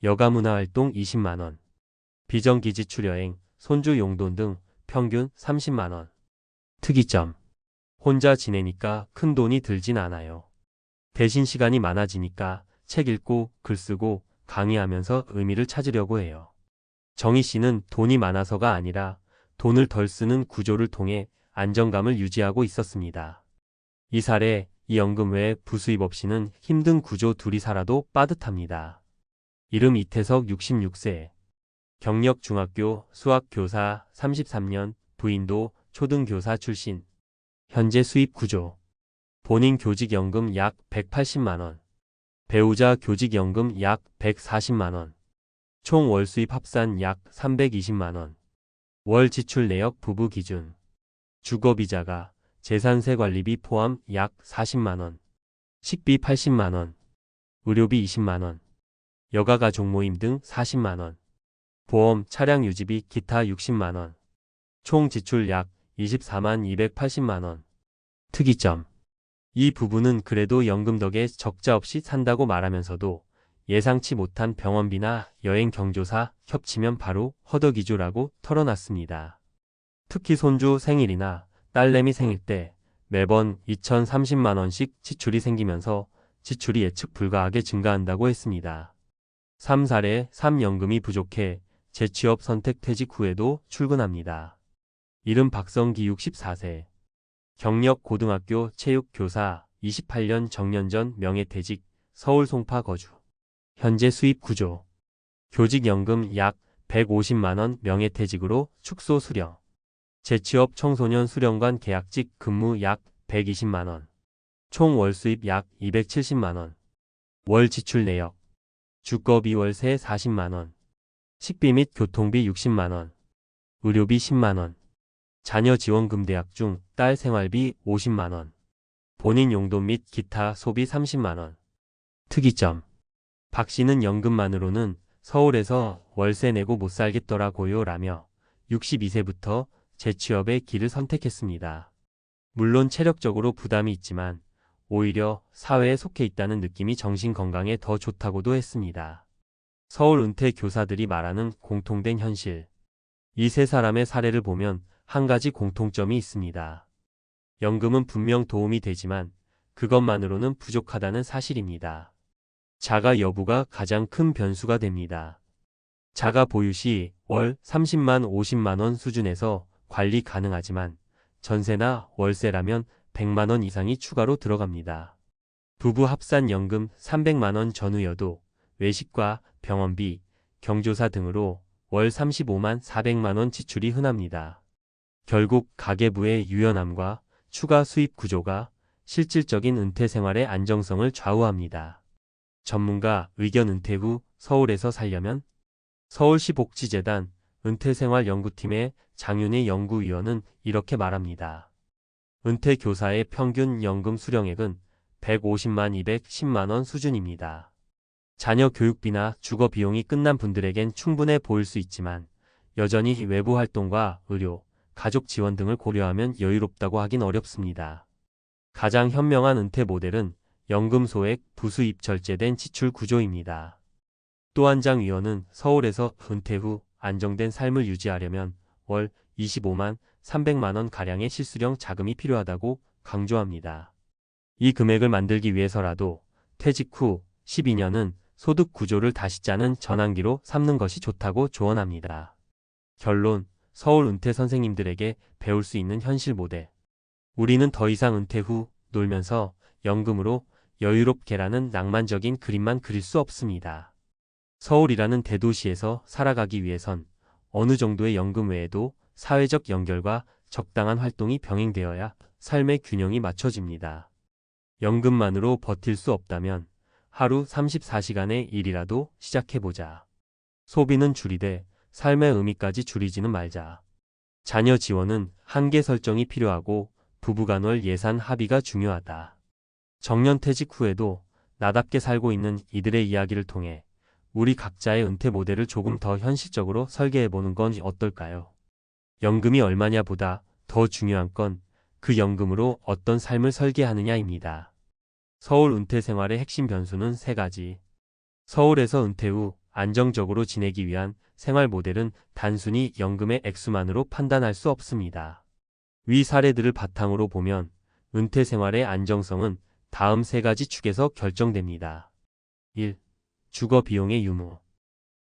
여가문화활동 20만원, 비정기 지출 여행, 손주 용돈 등 평균 30만원. 특이점. 혼자 지내니까 큰 돈이 들진 않아요. 대신 시간이 많아지니까 책 읽고 글 쓰고 강의하면서 의미를 찾으려고 해요. 정희 씨는 돈이 많아서가 아니라 돈을 덜 쓰는 구조를 통해 안정감을 유지하고 있었습니다. 이 사례, 이 연금 외에 부수입 없이는 힘든 구조 둘이 살아도 빠듯합니다. 이름 이태석 66세. 경력 중학교 수학교사 33년, 부인도 초등교사 출신. 현재 수입 구조. 본인 교직연금 약 180만원. 배우자 교직연금 약 140만원. 총 월수입 합산 약 320만원. 월 지출 내역 부부 기준. 주거비자가 재산세 관리비 포함 약 40만원. 식비 80만원. 의료비 20만원. 여가가족 모임 등 40만원. 보험, 차량 유지비, 기타 60만원. 총 지출 약 24만 280만원. 특이점. 이 부부는 그래도 연금 덕에 적자 없이 산다고 말하면서도 예상치 못한 병원비나 여행 경조사 겹치면 바로 허덕이죠라고 털어놨습니다. 특히 손주 생일이나 딸내미 생일 때 매번 2,030만원씩 지출이 생기면서 지출이 예측 불가하게 증가한다고 했습니다. 3사례 3연금이 부족해 재취업 선택 퇴직 후에도 출근합니다. 이름 박성기 64세. 경력 고등학교 체육교사 28년 정년전 명예퇴직 서울 송파 거주. 현재 수입 구조. 교직연금 약 150만원 명예퇴직으로 축소 수령. 재취업 청소년 수령관 계약직 근무 약 120만원. 총 월수입 약 270만원. 월 지출 내역. 주거비 월세 40만원. 식비 및 교통비 60만원. 의료비 10만원. 자녀 지원금 대학 중 딸 생활비 50만원. 본인 용돈 및 기타 소비 30만원. 특이점. 박 씨는 연금만으로는 서울에서 월세 내고 못 살겠더라고요 라며 62세부터 재취업의 길을 선택했습니다. 물론 체력적으로 부담이 있지만 오히려 사회에 속해 있다는 느낌이 정신 건강에 더 좋다고도 했습니다. 서울 은퇴 교사들이 말하는 공통된 현실. 이 세 사람의 사례를 보면 한 가지 공통점이 있습니다. 연금은 분명 도움이 되지만 그것만으로는 부족하다는 사실입니다. 자가 여부가 가장 큰 변수가 됩니다. 자가 보유 시 월 30만 50만원 수준에서 관리 가능하지만 전세나 월세라면 100만원 이상이 추가로 들어갑니다. 부부 합산 연금 300만원 전후여도 외식과 병원비, 경조사 등으로 월 35만 400만원 지출이 흔합니다. 결국 가계부의 유연함과 추가 수입 구조가 실질적인 은퇴 생활의 안정성을 좌우합니다. 전문가 의견. 은퇴 후 서울에서 살려면? 서울시 복지재단 은퇴생활연구팀의 장윤희 연구위원은 이렇게 말합니다. 은퇴 교사의 평균 연금 수령액은 150만 210만원 수준입니다. 자녀 교육비나 주거 비용이 끝난 분들에겐 충분해 보일 수 있지만 여전히 외부 활동과 의료, 가족 지원 등을 고려하면 여유롭다고 하긴 어렵습니다. 가장 현명한 은퇴 모델은 연금 소액 부수입 절제된 지출 구조입니다. 또 한 장 위원은 서울에서 은퇴 후 안정된 삶을 유지하려면 월 25만 300만원 가량의 실수령 자금이 필요하다고 강조합니다. 이 금액을 만들기 위해서라도 퇴직 후 12년은 소득 구조를 다시 짜는 전환기로 삼는 것이 좋다고 조언합니다. 결론, 서울 은퇴 선생님들에게 배울 수 있는 현실 모델. 우리는 더 이상 은퇴 후 놀면서 연금으로 여유롭게라는 낭만적인 그림만 그릴 수 없습니다. 서울이라는 대도시에서 살아가기 위해선 어느 정도의 연금 외에도 사회적 연결과 적당한 활동이 병행되어야 삶의 균형이 맞춰집니다. 연금만으로 버틸 수 없다면 하루 34시간의 일이라도 시작해보자. 소비는 줄이되 삶의 의미까지 줄이지는 말자. 자녀 지원은 한계 설정이 필요하고 부부간월 예산 합의가 중요하다. 정년퇴직 후에도 나답게 살고 있는 이들의 이야기를 통해 우리 각자의 은퇴 모델을 조금 더 현실적으로 설계해보는 건 어떨까요? 연금이 얼마냐 보다 더 중요한 건 그 연금으로 어떤 삶을 설계하느냐입니다. 서울 은퇴 생활의 핵심 변수는 세 가지. 서울에서 은퇴 후 안정적으로 지내기 위한 생활 모델은 단순히 연금의 액수만으로 판단할 수 없습니다. 위 사례들을 바탕으로 보면 은퇴 생활의 안정성은 다음 세 가지 축에서 결정됩니다. 1. 주거 비용의 유무.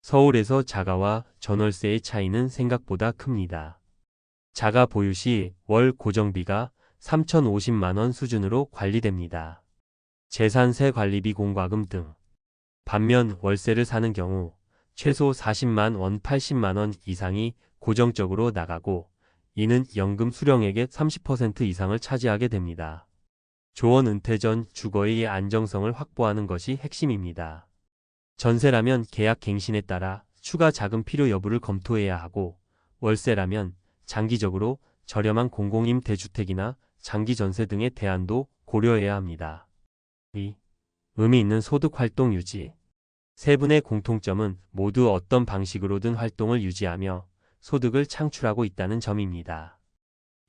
서울에서 자가와 전월세의 차이는 생각보다 큽니다. 자가 보유 시 월 고정비가 3,050만 원 수준으로 관리됩니다. 재산세 관리비 공과금 등. 반면 월세를 사는 경우 최소 40만 원, 80만 원 이상이 고정적으로 나가고 이는 연금 수령액의 30% 이상을 차지하게 됩니다. 조원 은퇴 전 주거의 안정성을 확보하는 것이 핵심입니다. 전세라면 계약 갱신에 따라 추가 자금 필요 여부를 검토해야 하고 월세라면 장기적으로 저렴한 공공임대주택이나 장기 전세 등의 대안도 고려해야 합니다. 2. 의미 있는 소득 활동 유지. 세 분의 공통점은 모두 어떤 방식으로든 활동을 유지하며 소득을 창출하고 있다는 점입니다.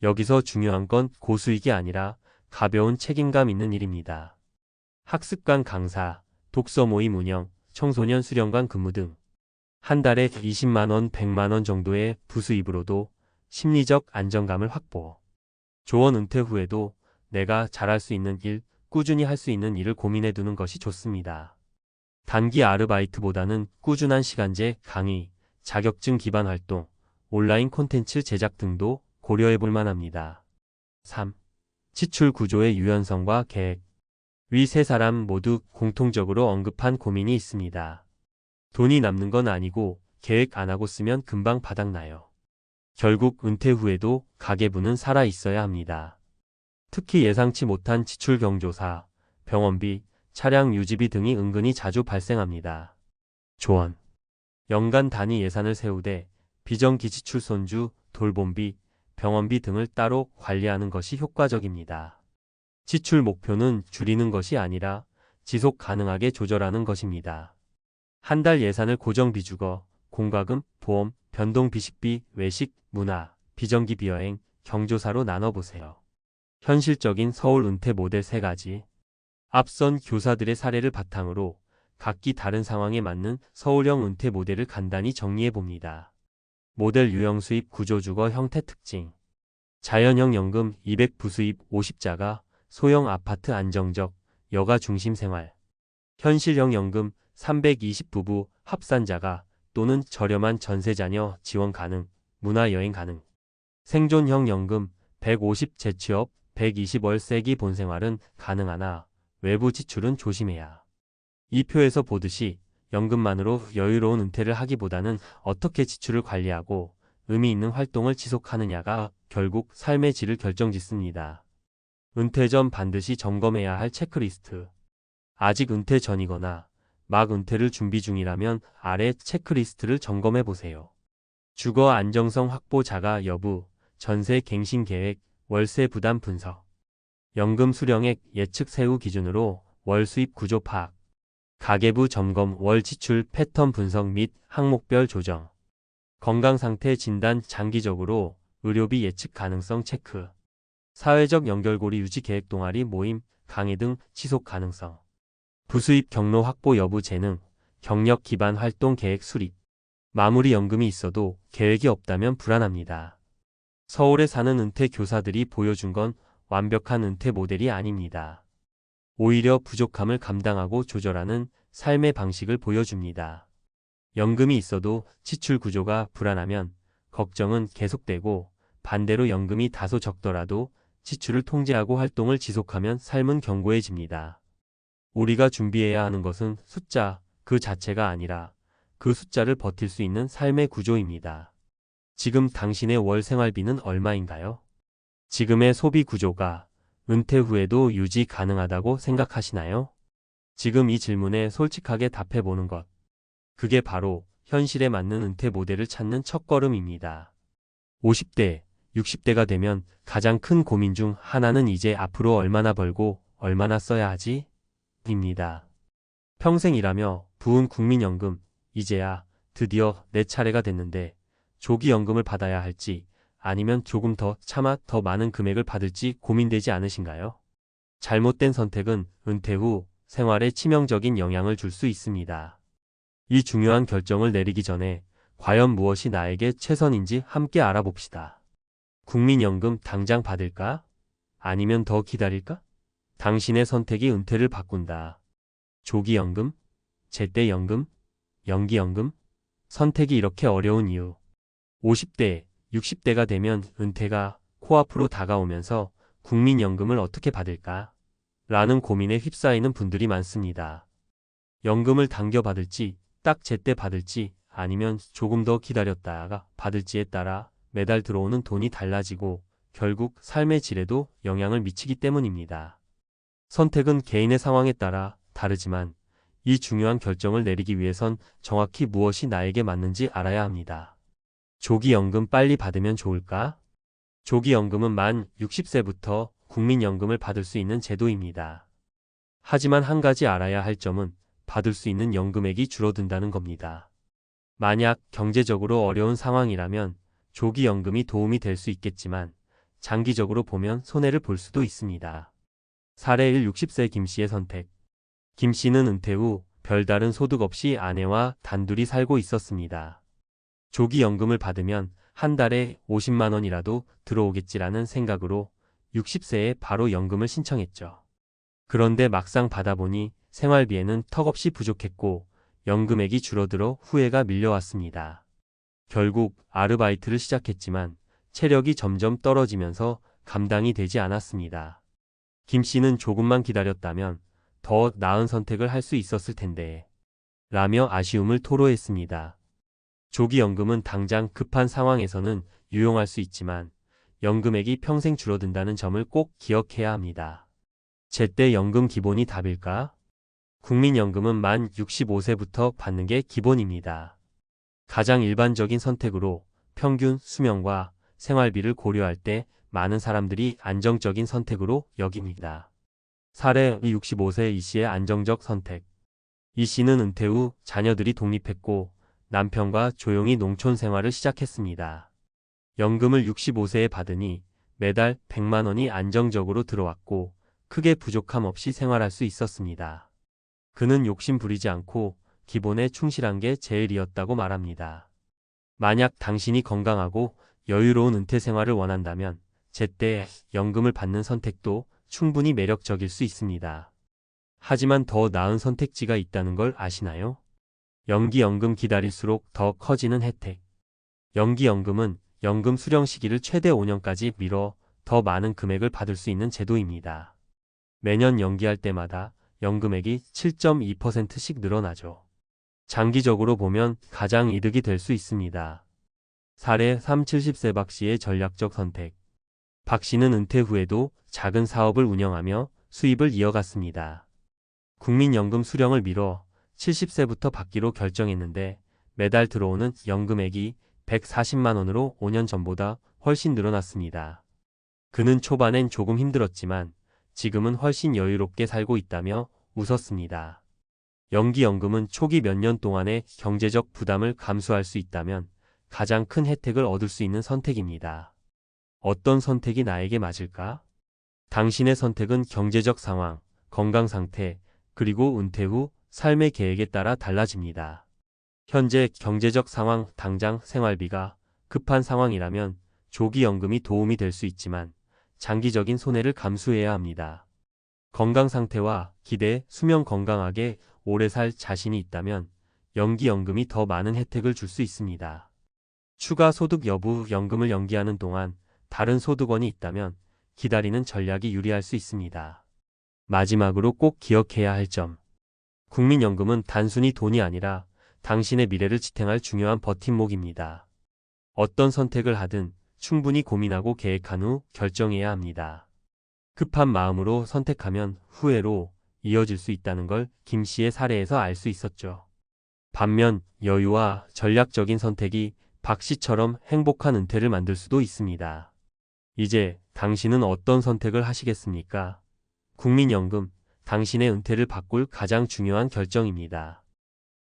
여기서 중요한 건 고수익이 아니라 가벼운 책임감 있는 일입니다. 학습관 강사, 독서 모임 운영, 청소년 수련관 근무 등 한 달에 20만 원, 100만 원 정도의 부수입으로도 심리적 안정감을 확보. 조원 은퇴 후에도 내가 잘할 수 있는 일, 꾸준히 할 수 있는 일을 고민해 두는 것이 좋습니다. 단기 아르바이트보다는 꾸준한 시간제, 강의, 자격증 기반 활동, 온라인 콘텐츠 제작 등도 고려해 볼 만합니다. 3. 지출 구조의 유연성과 계획. 위 세 사람 모두 공통적으로 언급한 고민이 있습니다. 돈이 남는 건 아니고 계획 안 하고 쓰면 금방 바닥나요. 결국 은퇴 후에도 가계부는 살아 있어야 합니다. 특히 예상치 못한 지출 경조사, 병원비, 차량 유지비 등이 은근히 자주 발생합니다. 조언. 연간 단위 예산을 세우되 비정기 지출 손주, 돌봄비, 병원비 등을 따로 관리하는 것이 효과적입니다. 지출 목표는 줄이는 것이 아니라 지속 가능하게 조절하는 것입니다. 한 달 예산을 고정 비주거, 공과금, 보험, 변동 비식비, 외식, 문화, 비정기 비여행, 경조사로 나눠보세요. 현실적인 서울 은퇴 모델 세 가지. 앞선 교사들의 사례를 바탕으로 각기 다른 상황에 맞는 서울형 은퇴 모델을 간단히 정리해 봅니다. 모델 유형 수입 구조주거 형태 특징. 자연형 연금 200 부수입 50자가 소형 아파트 안정적 여가 중심 생활. 현실형 연금 320 부부 합산자가 또는 저렴한 전세자녀 지원 가능, 문화여행 가능. 생존형 연금 150 재취업, 120 월세기 본생활은 가능하나 외부 지출은 조심해야. 이 표에서 보듯이 연금만으로 여유로운 은퇴를 하기보다는 어떻게 지출을 관리하고 의미 있는 활동을 지속하느냐가 결국 삶의 질을 결정짓습니다. 은퇴 전 반드시 점검해야 할 체크리스트. 아직 은퇴 전이거나 막 은퇴를 준비 중이라면 아래 체크리스트를 점검해 보세요. 주거 안정성 확보 자가 여부, 전세 갱신 계획, 월세 부담 분석. 연금 수령액 예측 세후 기준으로 월 수입 구조 파악. 가계부 점검 월 지출 패턴 분석 및 항목별 조정. 건강 상태 진단 장기적으로 의료비 예측 가능성 체크. 사회적 연결고리 유지 계획 동아리 모임, 강의 등 지속 가능성. 부수입 경로 확보 여부 재능, 경력 기반 활동 계획 수립. 마무리 연금이 있어도 계획이 없다면 불안합니다. 서울에 사는 은퇴 교사들이 보여준 건 완벽한 은퇴 모델이 아닙니다. 오히려 부족함을 감당하고 조절하는 삶의 방식을 보여줍니다. 연금이 있어도 지출 구조가 불안하면 걱정은 계속되고 반대로 연금이 다소 적더라도 지출을 통제하고 활동을 지속하면 삶은 견고해집니다. 우리가 준비해야 하는 것은 숫자 그 자체가 아니라 그 숫자를 버틸 수 있는 삶의 구조입니다. 지금 당신의 월 생활비는 얼마인가요? 지금의 소비 구조가 은퇴 후에도 유지 가능하다고 생각하시나요? 지금 이 질문에 솔직하게 답해보는 것. 그게 바로 현실에 맞는 은퇴 모델을 찾는 첫걸음입니다. 50대, 60대가 되면 가장 큰 고민 중 하나는 이제 앞으로 얼마나 벌고 얼마나 써야 하지? 입니다. 평생 일하며 부은 국민연금, 이제야 드디어 내 차례가 됐는데 조기 연금을 받아야 할지 아니면 조금 더 참아 더 많은 금액을 받을지 고민되지 않으신가요? 잘못된 선택은 은퇴 후 생활에 치명적인 영향을 줄 수 있습니다. 이 중요한 결정을 내리기 전에 과연 무엇이 나에게 최선인지 함께 알아봅시다. 국민연금 당장 받을까? 아니면 더 기다릴까? 당신의 선택이 은퇴를 바꾼다. 조기연금, 제때연금, 연기연금? 선택이 이렇게 어려운 이유. 50대, 60대가 되면 은퇴가 코앞으로 다가오면서 국민연금을 어떻게 받을까? 라는 고민에 휩싸이는 분들이 많습니다. 연금을 당겨 받을지, 딱 제때 받을지, 아니면 조금 더 기다렸다가 받을지에 따라 매달 들어오는 돈이 달라지고 결국 삶의 질에도 영향을 미치기 때문입니다. 선택은 개인의 상황에 따라 다르지만 이 중요한 결정을 내리기 위해선 정확히 무엇이 나에게 맞는지 알아야 합니다. 조기연금 빨리 받으면 좋을까? 조기연금은 만 60세부터 국민연금을 받을 수 있는 제도입니다. 하지만 한 가지 알아야 할 점은 받을 수 있는 연금액이 줄어든다는 겁니다. 만약 경제적으로 어려운 상황이라면 조기연금이 도움이 될 수 있겠지만 장기적으로 보면 손해를 볼 수도 있습니다. 사례 1 60세 김씨의 선택. 김씨는 은퇴 후 별다른 소득 없이 아내와 단둘이 살고 있었습니다. 조기연금을 받으면 한 달에 50만 원이라도 들어오겠지라는 생각으로 60세에 바로 연금을 신청했죠. 그런데 막상 받아보니 생활비에는 턱없이 부족했고 연금액이 줄어들어 후회가 밀려왔습니다. 결국 아르바이트를 시작했지만 체력이 점점 떨어지면서 감당이 되지 않았습니다. 김 씨는 조금만 기다렸다면 더 나은 선택을 할 수 있었을 텐데 라며 아쉬움을 토로했습니다. 조기연금은 당장 급한 상황에서는 유용할 수 있지만 연금액이 평생 줄어든다는 점을 꼭 기억해야 합니다. 제때 연금 기본이 답일까? 국민연금은 만 65세부터 받는 게 기본입니다. 가장 일반적인 선택으로 평균 수명과 생활비를 고려할 때 많은 사람들이 안정적인 선택으로 여깁니다. 사례 65세 이 씨의 안정적 선택. 이 씨는 은퇴 후 자녀들이 독립했고 남편과 조용히 농촌 생활을 시작했습니다. 연금을 65세에 받으니 매달 100만 원이 안정적으로 들어왔고 크게 부족함 없이 생활할 수 있었습니다. 그는 욕심 부리지 않고 기본에 충실한 게 제일이었다고 말합니다. 만약 당신이 건강하고 여유로운 은퇴 생활을 원한다면 제때 연금을 받는 선택도 충분히 매력적일 수 있습니다. 하지만 더 나은 선택지가 있다는 걸 아시나요? 연기연금 기다릴수록 더 커지는 혜택. 연기연금은 연금 수령 시기를 최대 5년까지 미뤄 더 많은 금액을 받을 수 있는 제도입니다. 매년 연기할 때마다 연금액이 7.2%씩 늘어나죠. 장기적으로 보면 가장 이득이 될 수 있습니다. 사례 3 70세 박 씨의 전략적 선택. 박 씨는 은퇴 후에도 작은 사업을 운영하며 수입을 이어갔습니다. 국민연금 수령을 미뤄 70세부터 받기로 결정했는데 매달 들어오는 연금액이 140만 원으로 5년 전보다 훨씬 늘어났습니다. 그는 초반엔 조금 힘들었지만 지금은 훨씬 여유롭게 살고 있다며 웃었습니다. 연기연금은 초기 몇 년 동안의 경제적 부담을 감수할 수 있다면 가장 큰 혜택을 얻을 수 있는 선택입니다. 어떤 선택이 나에게 맞을까? 당신의 선택은 경제적 상황, 건강 상태, 그리고 은퇴 후 삶의 계획에 따라 달라집니다. 현재 경제적 상황, 당장 생활비가 급한 상황이라면 조기연금이 도움이 될 수 있지만 장기적인 손해를 감수해야 합니다. 건강 상태와 기대, 수명 건강하게 오래 살 자신이 있다면 연기연금이 더 많은 혜택을 줄 수 있습니다. 추가 소득 여부, 연금을 연기하는 동안 다른 소득원이 있다면 기다리는 전략이 유리할 수 있습니다. 마지막으로 꼭 기억해야 할 점. 국민연금은 단순히 돈이 아니라 당신의 미래를 지탱할 중요한 버팀목입니다. 어떤 선택을 하든 충분히 고민하고 계획한 후 결정해야 합니다. 급한 마음으로 선택하면 후회로 이어질 수 있다는 걸 김 씨의 사례에서 알 수 있었죠. 반면 여유와 전략적인 선택이 박 씨처럼 행복한 은퇴를 만들 수도 있습니다. 이제 당신은 어떤 선택을 하시겠습니까? 국민연금, 당신의 은퇴를 바꿀 가장 중요한 결정입니다.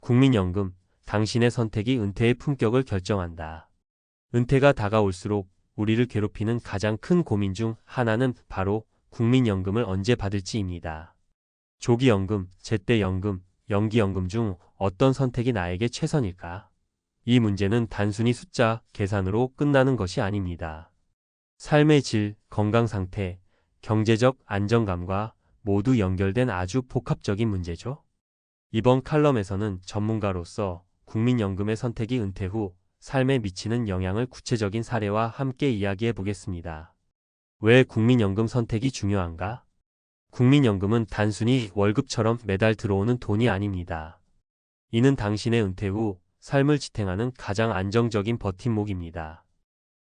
국민연금, 당신의 선택이 은퇴의 품격을 결정한다. 은퇴가 다가올수록 우리를 괴롭히는 가장 큰 고민 중 하나는 바로 국민연금을 언제 받을지입니다. 조기연금, 제때연금, 연기연금 중 어떤 선택이 나에게 최선일까? 이 문제는 단순히 숫자 계산으로 끝나는 것이 아닙니다. 삶의 질, 건강 상태, 경제적 안정감과 모두 연결된 아주 복합적인 문제죠. 이번 칼럼에서는 전문가로서 국민연금의 선택이 은퇴 후 삶에 미치는 영향을 구체적인 사례와 함께 이야기해 보겠습니다. 왜 국민연금 선택이 중요한가? 국민연금은 단순히 월급처럼 매달 들어오는 돈이 아닙니다. 이는 당신의 은퇴 후 삶을 지탱하는 가장 안정적인 버팀목입니다.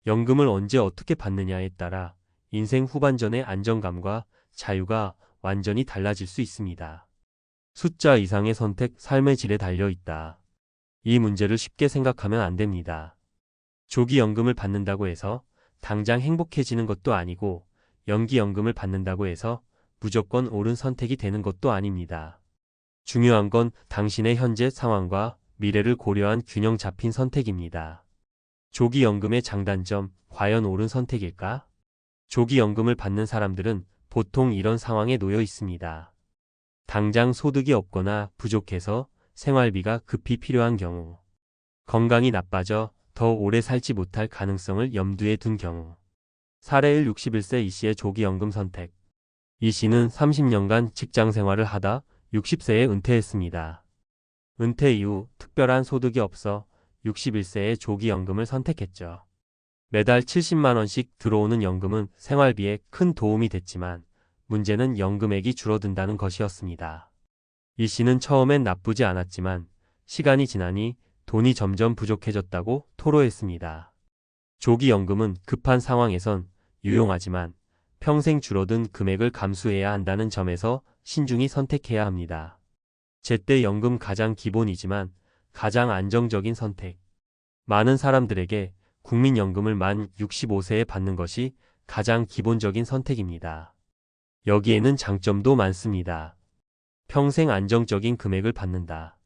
연금을 언제 어떻게 받느냐에 따라 인생 후반전의 안정감과 자유가 완전히 달라질 수 있습니다. 숫자 이상의 선택, 삶의 질에 달려 있다. 이 문제를 쉽게 생각하면 안 됩니다. 조기연금을 받는다고 해서 당장 행복해지는 것도 아니고 연기연금을 받는다고 해서 무조건 옳은 선택이 되는 것도 아닙니다. 중요한 건 당신의 현재 상황과 미래를 고려한 균형 잡힌 선택입니다. 조기연금의 장단점, 과연 옳은 선택일까? 조기연금을 받는 사람들은 보통 이런 상황에 놓여 있습니다. 당장 소득이 없거나 부족해서 생활비가 급히 필요한 경우, 건강이 나빠져 더 오래 살지 못할 가능성을 염두에 둔 경우. 사례 1 61세 이 씨의 조기연금 선택. 이 씨는 30년간 직장 생활을 하다 60세에 은퇴했습니다. 은퇴 이후 특별한 소득이 없어 61세에 조기연금을 선택했죠. 매달 70만 원씩 들어오는 연금은 생활비에 큰 도움이 됐지만 문제는 연금액이 줄어든다는 것이었습니다. 이 씨는 처음엔 나쁘지 않았지만 시간이 지나니 돈이 점점 부족해졌다고 토로했습니다. 조기연금은 급한 상황에선 유용하지만 평생 줄어든 금액을 감수해야 한다는 점에서 신중히 선택해야 합니다. 제때연금 가장 기본이지만 가장 안정적인 선택. 많은 사람들에게 국민연금을 만 65세에 받는 것이 가장 기본적인 선택입니다. 여기에는 장점도 많습니다. 평생 안정적인 금액을 받는다.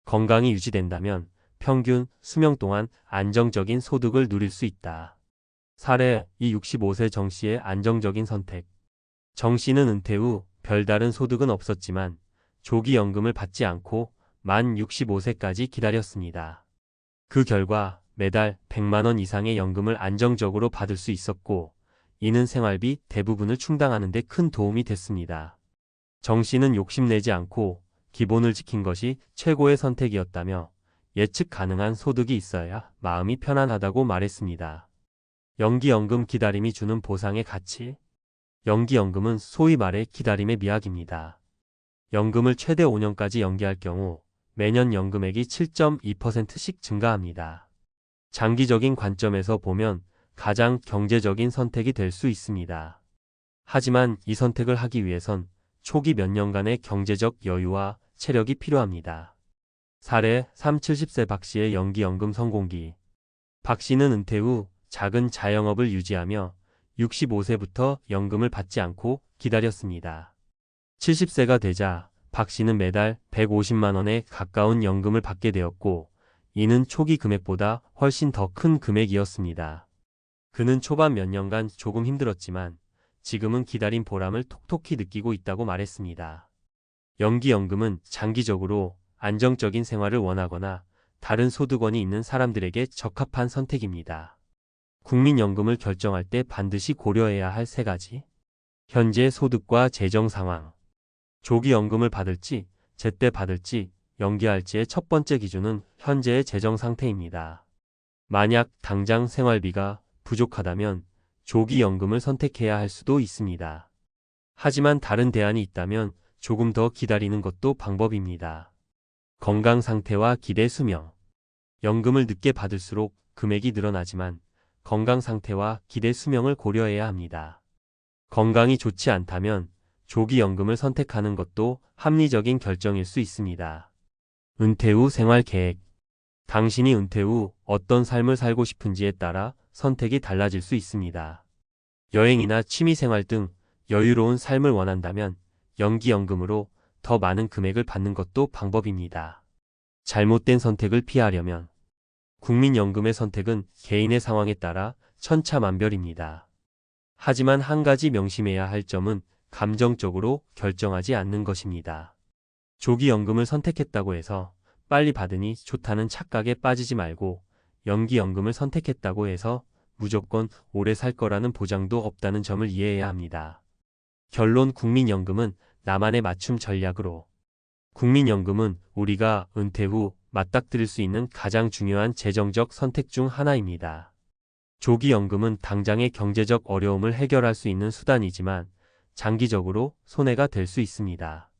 건강이 유지된다면 평균 수명 동안 안정적인 소득을 누릴 수 있다. 사례 2 65세 정 씨의 안정적인 선택. 정 씨는 은퇴 후 별다른 소득은 없었지만 조기연금을 받지 않고 만 65세까지 기다렸습니다. 그 결과 매달 100만 원 이상의 연금을 안정적으로 받을 수 있었고 이는 생활비 대부분을 충당하는 데 큰 도움이 됐습니다. 정 씨는 욕심내지 않고 기본을 지킨 것이 최고의 선택이었다며 예측 가능한 소득이 있어야 마음이 편안하다고 말했습니다. 연기연금 기다림이 주는 보상의 가치. 연기연금은 소위 말해 기다림의 미학입니다. 연금을 최대 5년까지 연기할 경우 매년 연금액이 7.2%씩 증가합니다. 장기적인 관점에서 보면 가장 경제적인 선택이 될 수 있습니다. 하지만 이 선택을 하기 위해선 초기 몇 년간의 경제적 여유와 체력이 필요합니다. 사례 3 70세 박 씨의 연기연금 성공기. 박 씨는 은퇴 후 작은 자영업을 유지하며 65세부터 연금을 받지 않고 기다렸습니다. 70세가 되자 박 씨는 매달 150만 원에 가까운 연금을 받게 되었고 이는 초기 금액보다 훨씬 더 큰 금액이었습니다. 그는 초반 몇 년간 조금 힘들었지만 지금은 기다린 보람을 톡톡히 느끼고 있다고 말했습니다. 연기연금은 장기적으로 안정적인 생활을 원하거나 다른 소득원이 있는 사람들에게 적합한 선택입니다. 국민연금을 결정할 때 반드시 고려해야 할 3가지. 현재 소득과 재정 상황. 조기연금을 받을지, 제때 받을지, 연기할지의 첫 번째 기준은 현재의 재정 상태입니다. 만약 당장 생활비가 부족하다면 조기연금을 선택해야 할 수도 있습니다. 하지만 다른 대안이 있다면 조금 더 기다리는 것도 방법입니다. 건강 상태와 기대 수명. 연금을 늦게 받을수록 금액이 늘어나지만 건강 상태와 기대 수명을 고려해야 합니다. 건강이 좋지 않다면 조기연금을 선택하는 것도 합리적인 결정일 수 있습니다. 은퇴 후 생활 계획. 당신이 은퇴 후 어떤 삶을 살고 싶은지에 따라 선택이 달라질 수 있습니다. 여행이나 취미생활 등 여유로운 삶을 원한다면 연기연금으로 더 많은 금액을 받는 것도 방법입니다. 잘못된 선택을 피하려면 국민연금의 선택은 개인의 상황에 따라 천차만별입니다. 하지만 한 가지 명심해야 할 점은 감정적으로 결정하지 않는 것입니다. 조기연금을 선택했다고 해서 빨리 받으니 좋다는 착각에 빠지지 말고 연기연금을 선택했다고 해서 무조건 오래 살 거라는 보장도 없다는 점을 이해해야 합니다. 결론 국민연금은 나만의 맞춤 전략으로. 국민연금은 우리가 은퇴 후 맞닥뜨릴 수 있는 가장 중요한 재정적 선택 중 하나입니다. 조기연금은 당장의 경제적 어려움을 해결할 수 있는 수단이지만 장기적으로 손해가 될 수 있습니다.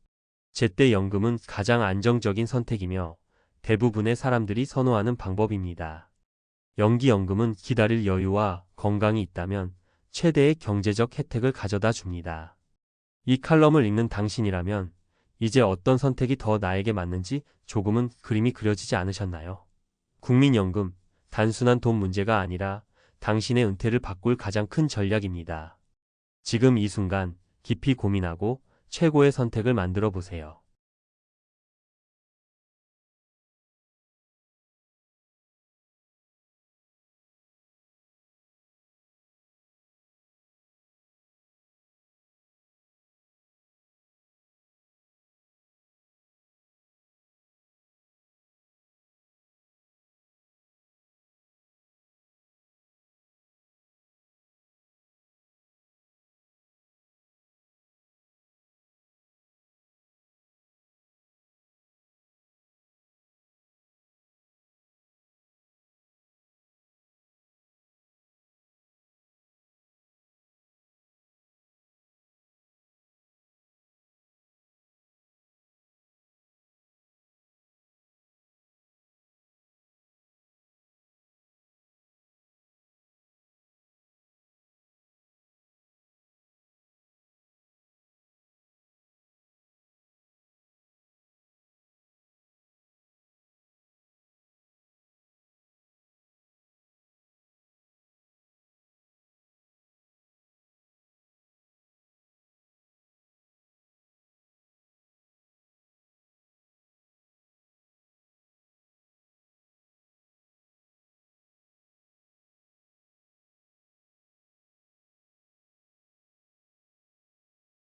제때연금은 가장 안정적인 선택이며 대부분의 사람들이 선호하는 방법입니다. 연기연금은 기다릴 여유와 건강이 있다면 최대의 경제적 혜택을 가져다 줍니다. 이 칼럼을 읽는 당신이라면 이제 어떤 선택이 더 나에게 맞는지 조금은 그림이 그려지지 않으셨나요? 국민연금, 단순한 돈 문제가 아니라 당신의 은퇴를 바꿀 가장 큰 전략입니다. 지금 이 순간 깊이 고민하고 최고의 선택을 만들어 보세요.